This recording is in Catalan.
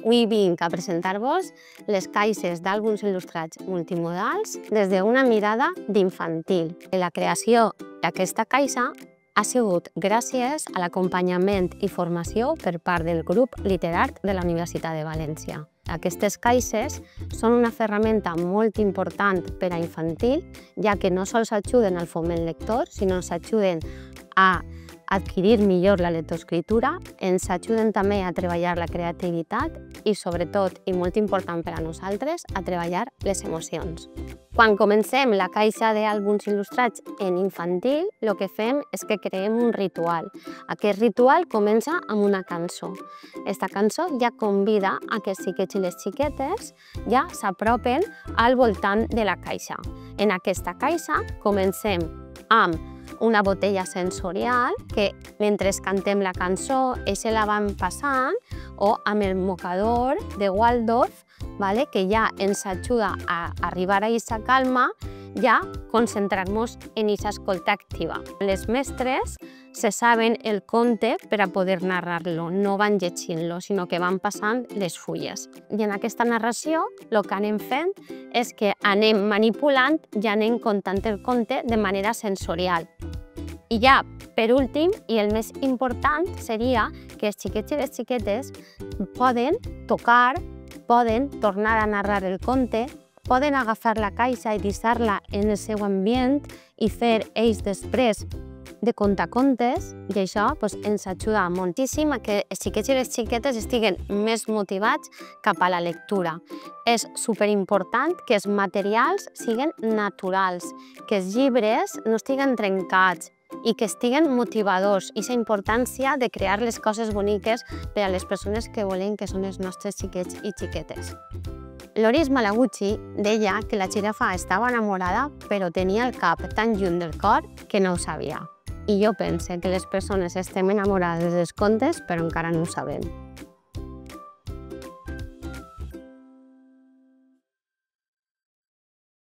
Avui vinc a presentar-vos les caixes d'àlbums il·lustrats multimodals des d'una mirada d'infantil. La creació d'aquesta caixa ha sigut gràcies a l'acompanyament i formació per part del grup Literart de la Universitat de València. Aquestes caixes són una ferramenta molt important per a infantil, ja que no sols ajuden al foment lector, sinó ens ajuden a adquirir millor la lectoescriptura, ens ajuden també a treballar la creativitat i, sobretot, i molt important per a nosaltres, a treballar les emocions. Quan comencem la caixa d'àlbums il·lustrats en infantil, el que fem és que creem un ritual. Aquest ritual comença amb una cançó. Aquesta cançó ja convida a que els xiquets i les xiquetes ja s'apropen al voltant de la caixa. En aquesta caixa comencem amb una botella sensorial que, mentre cantem la cançó, ells la van passant, o amb el mocador de Waldorf, que ja ens ajuda a arribar a aquesta calma, ja concentrar-nos en aquesta escolta activa. Les mestres se saben el conte per a poder narrar-lo, no van llegint-lo, sinó que van passant les fulles. I en aquesta narració el que anem fent és que anem manipulant i anem contant el conte de manera sensorial. I ja, per últim, i el més important, seria que els xiquets i les xiquetes poden tocar, poden tornar a narrar el conte, poden agafar la caixa i deixar-la en el seu ambient i fer ells després de contar contes, i això ens ajuda moltíssim a que els xiquets i les xiquetes estiguen més motivats cap a la lectura. És superimportant que els materials siguin naturals, que els llibres no estiguen trencats i que estiguen motivadors, i la importància de crear les coses boniques per a les persones que volem que són els nostres xiquets i xiquetes. Loris Malaguchi deia que la girafa estava enamorada, però tenia el cap tan lluny del cor que no ho sabia. I jo penso que les persones estem enamorades dels contes, però encara no ho sabem.